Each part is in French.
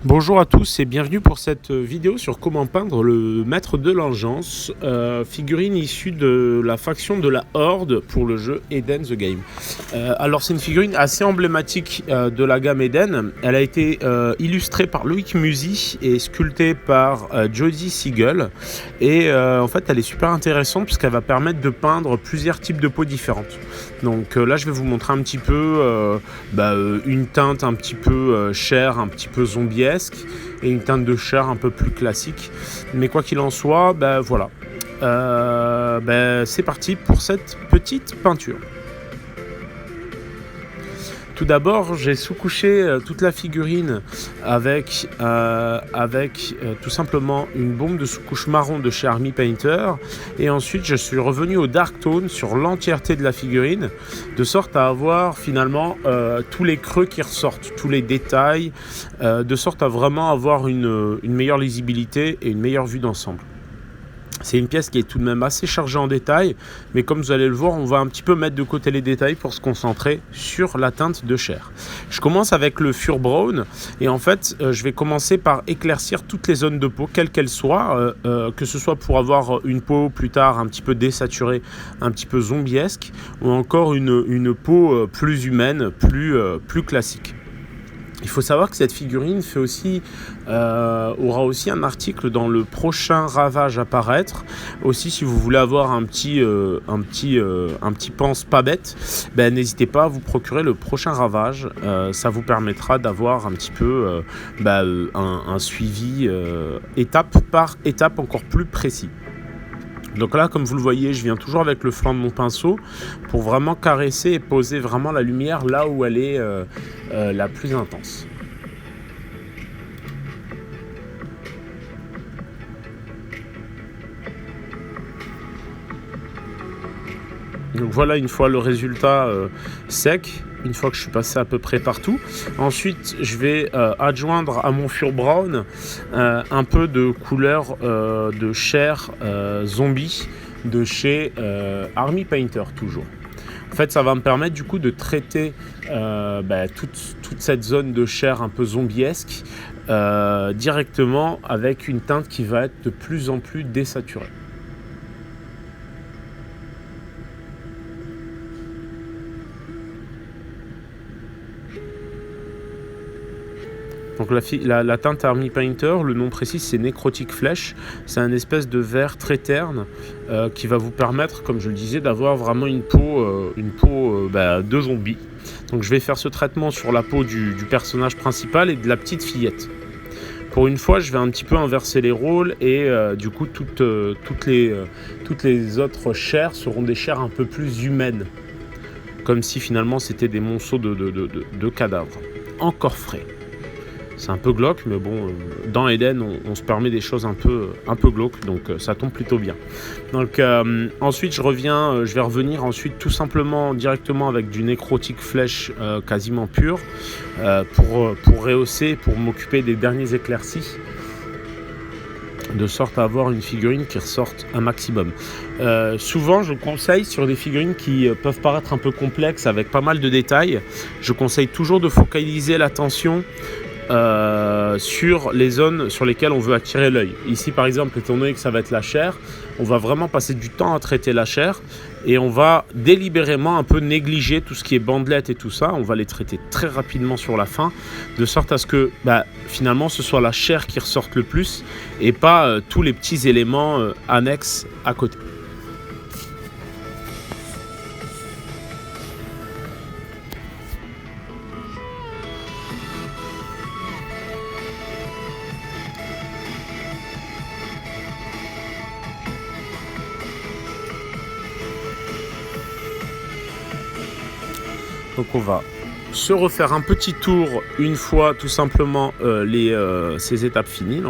Bonjour à tous et bienvenue pour cette vidéo sur comment peindre le maître de l'engeance, figurine issue de la faction de la Horde pour le jeu Eden the Game. Alors c'est une figurine assez emblématique de la gamme Eden. Elle a été illustrée par Loïc Musy et sculptée par Jody Siegel. Et en fait elle est super intéressante puisqu'elle va permettre de peindre plusieurs types de peaux différentes. Donc là je vais vous montrer un petit peu une teinte un petit peu chair, un petit peu zombiesque et une teinte de chair un peu plus classique. Mais quoi qu'il en soit, voilà. C'est parti pour cette petite peinture. Tout d'abord, j'ai sous-couché toute la figurine avec tout simplement une baume de sous-couche marron de chez Army Painter. Et ensuite, je suis revenu au Dark Tone sur l'entièreté de la figurine, de sorte à avoir finalement tous les creux qui ressortent, tous les détails, de sorte à vraiment avoir une meilleure lisibilité et une meilleure vue d'ensemble. C'est une pièce qui est tout de même assez chargée en détails, mais comme vous allez le voir, on va un petit peu mettre de côté les détails pour se concentrer sur la teinte de chair. Je commence avec le Fur Brown, et en fait, je vais commencer par éclaircir toutes les zones de peau, quelles qu'elles soient, que ce soit pour avoir une peau plus tard un petit peu désaturée, un petit peu zombiesque, ou encore une peau plus humaine, plus classique. Il faut savoir que cette figurine aura aussi un article dans le prochain Ravage à paraître. Aussi, si vous voulez avoir un petit pense pas bête, n'hésitez pas à vous procurer le prochain Ravage. Ça vous permettra d'avoir un petit peu un suivi étape par étape encore plus précis. Donc là, comme vous le voyez, je viens toujours avec le flanc de mon pinceau pour vraiment caresser et poser vraiment la lumière là où elle est la plus intense. Donc voilà, une fois le résultat sec, une fois que je suis passé à peu près partout. Ensuite, je vais adjoindre à mon Fur Brown un peu de couleur de chair zombie de chez Army Painter toujours. En fait, ça va me permettre du coup de traiter toute cette zone de chair un peu zombiesque directement avec une teinte qui va être de plus en plus désaturée. Donc la teinte Army Painter, le nom précis c'est Necrotic Flesh, c'est un espèce de vert très terne qui va vous permettre, comme je le disais, d'avoir vraiment une peau de zombie. Donc je vais faire ce traitement sur la peau du personnage principal et de la petite fillette. Pour une fois, je vais un petit peu inverser les rôles et du coup toutes les autres chairs seront des chairs un peu plus humaines, comme si finalement c'était des monceaux de cadavres, encore frais. C'est un peu glauque, mais bon, dans Eden, on se permet des choses un peu glauques, donc ça tombe plutôt bien. Donc ensuite, je vais revenir ensuite tout simplement directement avec du Necrotic Flesh quasiment pur pour rehausser, pour m'occuper des derniers éclaircis, de sorte à avoir une figurine qui ressorte un maximum. Souvent, je conseille sur des figurines qui peuvent paraître un peu complexes avec pas mal de détails, je conseille toujours de focaliser l'attention sur les zones sur lesquelles on veut attirer l'œil. Ici par exemple, étant donné que ça va être la chair, on va vraiment passer du temps à traiter la chair et on va délibérément un peu négliger tout ce qui est bandelettes et tout ça. On va les traiter très rapidement sur la fin, de sorte à ce que finalement ce soit la chair qui ressorte le plus et pas tous les petits éléments annexes à côté. Donc on va se refaire un petit tour une fois tout simplement ces étapes finies.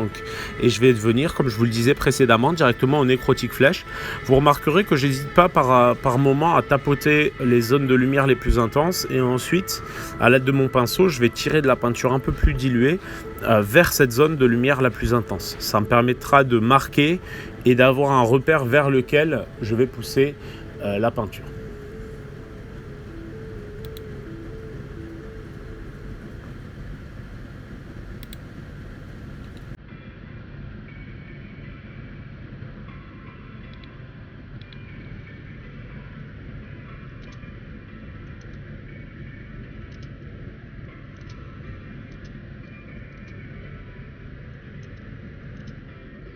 Et je vais venir, comme je vous le disais précédemment, directement au Necrotic Flesh. Vous remarquerez que j'hésite pas par moment à tapoter les zones de lumière les plus intenses. Et ensuite, à l'aide de mon pinceau, je vais tirer de la peinture un peu plus diluée vers cette zone de lumière la plus intense. Ça me permettra de marquer et d'avoir un repère vers lequel je vais pousser la peinture.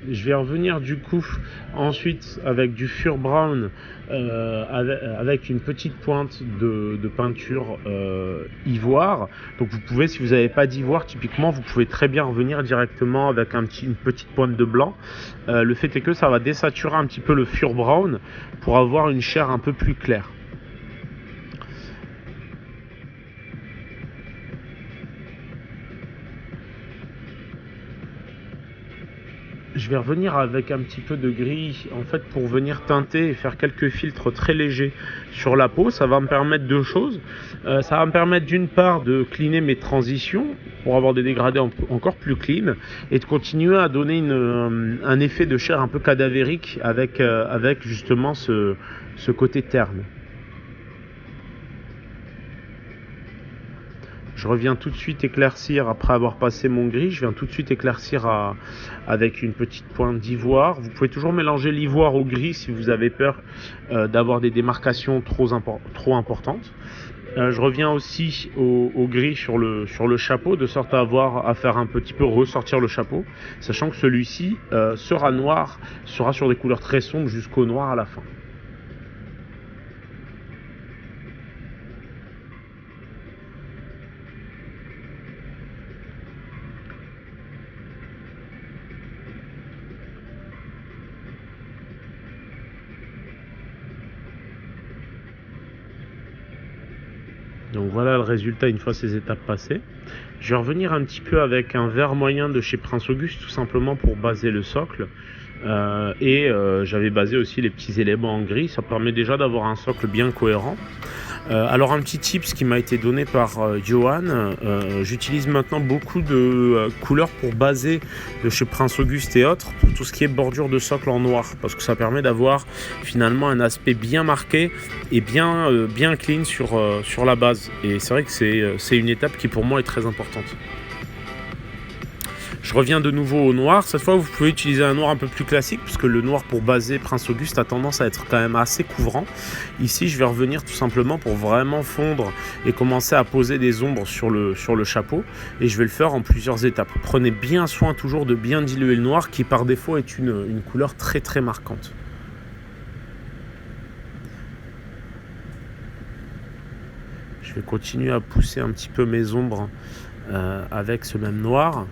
Je vais revenir du coup ensuite avec du Fur Brown avec une petite pointe de peinture ivoire. Donc vous pouvez, si vous n'avez pas d'ivoire typiquement, vous pouvez très bien revenir directement avec une petite pointe de blanc. Le fait est que ça va désaturer un petit peu le Fur Brown pour avoir une chair un peu plus claire. Je vais revenir avec un petit peu de gris en fait pour venir teinter et faire quelques filtres très légers sur la peau. Ça va me permettre deux choses. Ça va me permettre d'une part de cleaner mes transitions pour avoir des dégradés encore plus clean et de continuer à donner un effet de chair un peu cadavérique avec justement ce côté terne. Je reviens tout de suite éclaircir après avoir passé mon gris. Je viens tout de suite éclaircir avec une petite pointe d'ivoire. Vous pouvez toujours mélanger l'ivoire au gris si vous avez peur d'avoir des démarcations trop importantes. Je reviens aussi au gris sur le chapeau, de sorte à faire un petit peu ressortir le chapeau, sachant que celui-ci sera noir, sera sur des couleurs très sombres jusqu'au noir à la fin. Donc voilà le résultat une fois ces étapes passées. Je vais revenir un petit peu avec un vert moyen de chez Prince Auguste, tout simplement pour baser le socle. J'avais basé aussi les petits éléments en gris. Ça permet déjà d'avoir un socle bien cohérent. Alors un petit tips qui m'a été donné par Johan, j'utilise maintenant beaucoup de couleurs pour baser de chez Prince Auguste et autres, pour tout ce qui est bordure de socle en noir, parce que ça permet d'avoir finalement un aspect bien marqué et bien clean sur la base. Et c'est vrai que c'est une étape qui pour moi est très importante. Je reviens de nouveau au noir. Cette fois, vous pouvez utiliser un noir un peu plus classique, puisque le noir pour baser Prince Auguste a tendance à être quand même assez couvrant. Ici, je vais revenir tout simplement pour vraiment fondre et commencer à poser des ombres sur le chapeau. Et je vais le faire en plusieurs étapes. Prenez bien soin toujours de bien diluer le noir, qui par défaut est une couleur très très marquante. Je vais continuer à pousser un petit peu mes ombres avec ce même noir.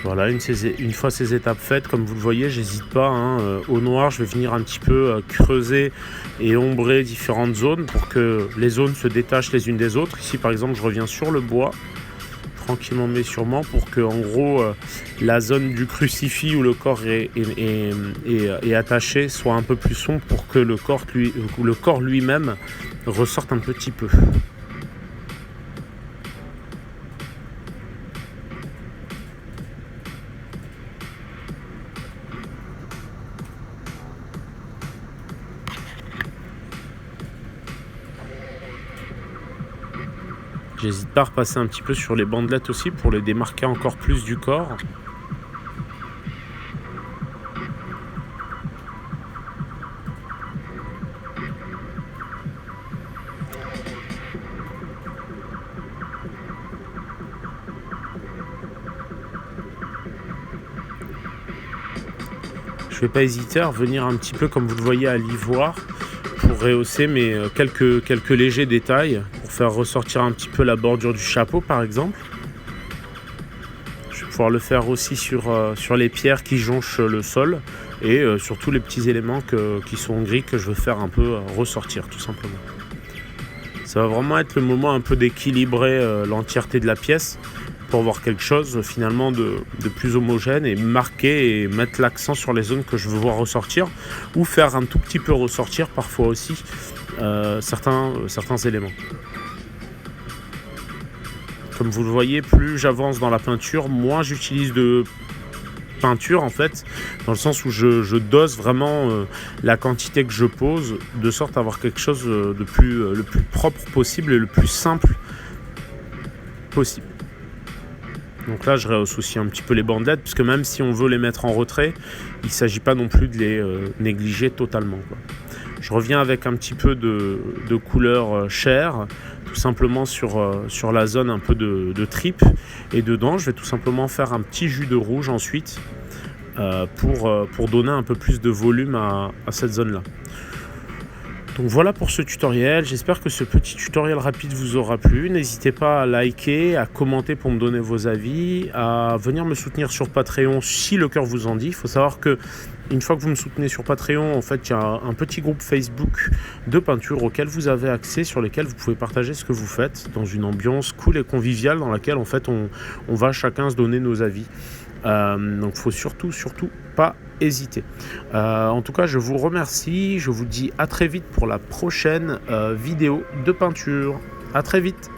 Voilà, une fois ces étapes faites, comme vous le voyez, j'hésite pas. Au noir, je vais venir un petit peu creuser et ombrer différentes zones pour que les zones se détachent les unes des autres. Ici, par exemple, je reviens sur le bois, tranquillement mais sûrement, pour que, en gros, la zone du crucifix où le corps est attaché soit un peu plus sombre pour que le corps lui-même ressorte un petit peu. J'hésite pas à repasser un petit peu sur les bandelettes aussi pour les démarquer encore plus du corps. Je ne vais pas hésiter à revenir un petit peu comme vous le voyez à l'ivoire pour rehausser mes quelques légers détails, pour faire ressortir un petit peu la bordure du chapeau par exemple. Je vais pouvoir le faire aussi sur les pierres qui jonchent le sol et sur tous les petits éléments qui sont gris que je veux faire un peu ressortir tout simplement. Ça va vraiment être le moment un peu d'équilibrer l'entièreté de la pièce pour avoir quelque chose finalement de plus homogène et marquer et mettre l'accent sur les zones que je veux voir ressortir ou faire un tout petit peu ressortir parfois aussi certains éléments. Comme vous le voyez, plus j'avance dans la peinture, moins j'utilise de peinture en fait, dans le sens où je dose vraiment la quantité que je pose, de sorte à avoir quelque chose le plus propre possible et le plus simple possible. Donc là je rehausse aussi un petit peu les bandelettes, puisque même si on veut les mettre en retrait, il ne s'agit pas non plus de les négliger totalement, quoi. Je reviens avec un petit peu de couleur chair, tout simplement sur la zone un peu de tripe. Et dedans, je vais tout simplement faire un petit jus de rouge ensuite pour donner un peu plus de volume à cette zone-là. Donc voilà pour ce tutoriel, j'espère que ce petit tutoriel rapide vous aura plu. N'hésitez pas à liker, à commenter pour me donner vos avis, à venir me soutenir sur Patreon si le cœur vous en dit. Il faut savoir que une fois que vous me soutenez sur Patreon, en fait, il y a un petit groupe Facebook de peinture auquel vous avez accès, sur lequel vous pouvez partager ce que vous faites dans une ambiance cool et conviviale dans laquelle en fait on va chacun se donner nos avis. Donc il faut surtout pas hésiter. En tout cas, je vous remercie. Je vous dis à très vite pour la prochaine vidéo de peinture. À très vite.